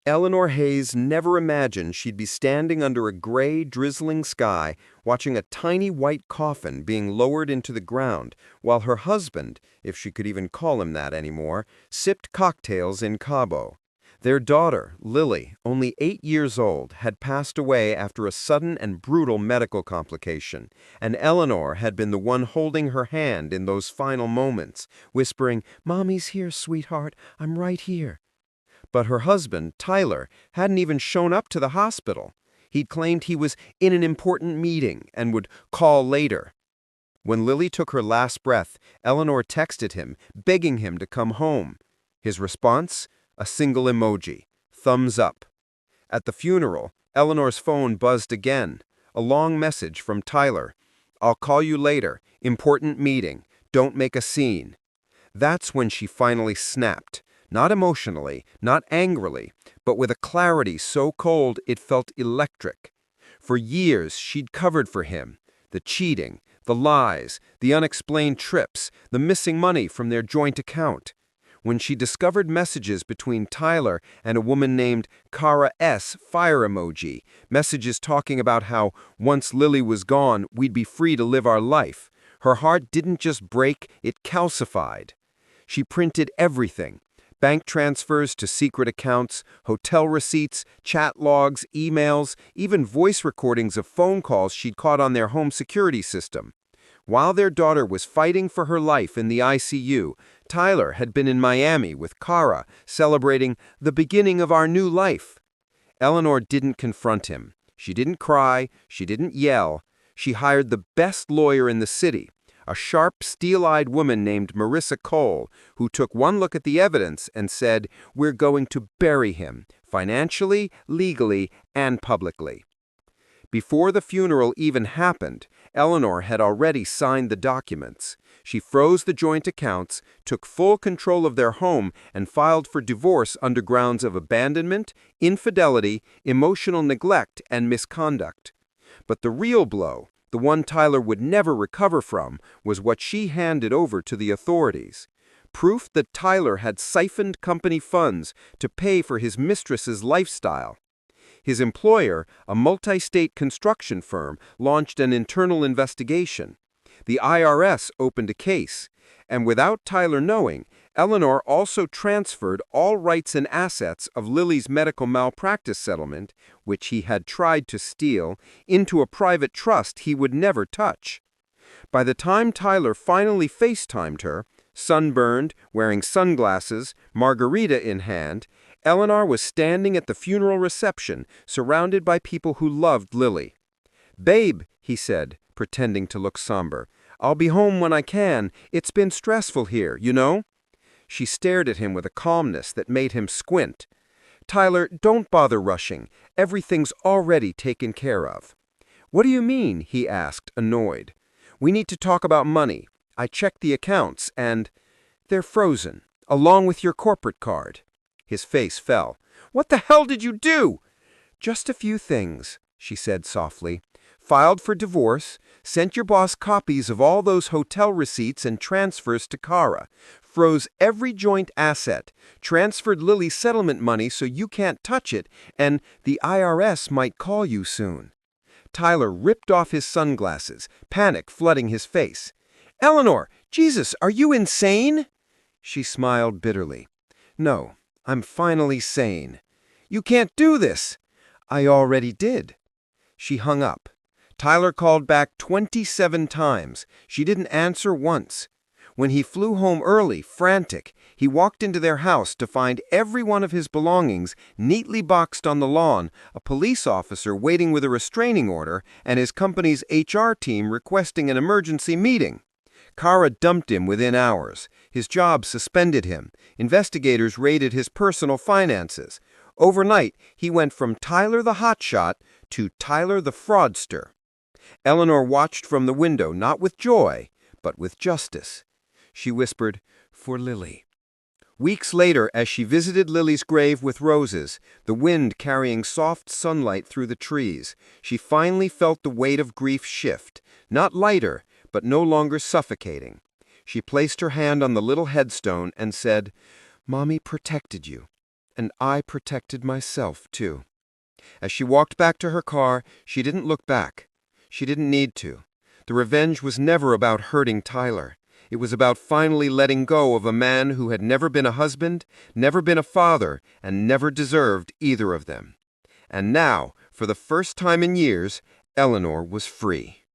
Eleanor Hayes never imagined she'd be standing under a gray, drizzling sky, watching a tiny white coffin being lowered into the ground, while her husband, if she could even call him that anymore, sipped cocktails in Cabo. Their daughter, Lily, only 8 years old, had passed away after a sudden and brutal medical complication, and Eleanor had been the one holding her hand in those final moments, whispering, "Mommy's here, sweetheart, I'm right here." But her husband, Tyler, hadn't even shown up to the hospital. He'd claimed he was in an important meeting and would call later. When Lily took her last breath, Eleanor texted him, begging him to come home. His response? A single emoji. Thumbs up. At the funeral, Eleanor's phone buzzed again. A long message from Tyler. "I'll call you later. Important meeting. Don't make a scene." That's when she finally snapped. Not emotionally, not angrily, but with a clarity so cold it felt electric. For years she'd covered for him. The cheating, the lies, the unexplained trips, the missing money from their joint account. When she discovered messages between Tyler and a woman named Kara S. fire emoji, messages talking about how once Lily was gone, we'd be free to live our life, her heart didn't just break, it calcified. She printed everything. Bank transfers to secret accounts, hotel receipts, chat logs, emails, even voice recordings of phone calls she'd caught on their home security system. While their daughter was fighting for her life in the ICU, Tyler had been in Miami with Kara, celebrating the beginning of our new life. Eleanor didn't confront him. She didn't cry. She didn't yell. She hired the best lawyer in the city, a sharp, steel-eyed woman named Marissa Cole, who took one look at the evidence and said, "We're going to bury him, financially, legally, and publicly." Before the funeral even happened, Eleanor had already signed the documents. She froze the joint accounts, took full control of their home, and filed for divorce under grounds of abandonment, infidelity, emotional neglect, and misconduct. But the real blow, the one Tyler would never recover from, was what she handed over to the authorities. Proof that Tyler had siphoned company funds to pay for his mistress's lifestyle. His employer, a multi-state construction firm, launched an internal investigation. The IRS opened a case, and without Tyler knowing, Eleanor also transferred all rights and assets of Lily's medical malpractice settlement, which he had tried to steal, into a private trust he would never touch. By the time Tyler finally FaceTimed her, sunburned, wearing sunglasses, margarita in hand, Eleanor was standing at the funeral reception, surrounded by people who loved Lily. "Babe," he said, pretending to look somber, "I'll be home when I can. It's been stressful here, you know?" She stared at him with a calmness that made him squint. "Tyler, don't bother rushing. Everything's already taken care of." "What do you mean?" he asked, annoyed. "We need to talk about money. I checked the accounts, and they're frozen, along with your corporate card." His face fell. "What the hell did you do?" "Just a few things," she said softly. "Filed for divorce, sent your boss copies of all those hotel receipts and transfers to Kara, froze every joint asset, transferred Lily's settlement money so you can't touch it, and the IRS might call you soon." Tyler ripped off his sunglasses, panic flooding his face. "Eleanor, Jesus, are you insane?" She smiled bitterly. "No, I'm finally sane." "You can't do this." "I already did." She hung up. Tyler called back 27 times. She didn't answer once. When he flew home early, frantic, he walked into their house to find every one of his belongings neatly boxed on the lawn, a police officer waiting with a restraining order, and his company's HR team requesting an emergency meeting. Kara dumped him within hours. His job suspended him. Investigators raided his personal finances. Overnight, he went from Tyler the hotshot to Tyler the fraudster. Eleanor watched from the window, not with joy, but with justice. She whispered, "For Lily." Weeks later, as she visited Lily's grave with roses, the wind carrying soft sunlight through the trees, she finally felt the weight of grief shift, not lighter, but no longer suffocating. She placed her hand on the little headstone and said, "Mommy protected you." And I protected myself, too. As she walked back to her car, she didn't look back. She didn't need to. The revenge was never about hurting Tyler. It was about finally letting go of a man who had never been a husband, never been a father, and never deserved either of them. And now, for the first time in years, Eleanor was free.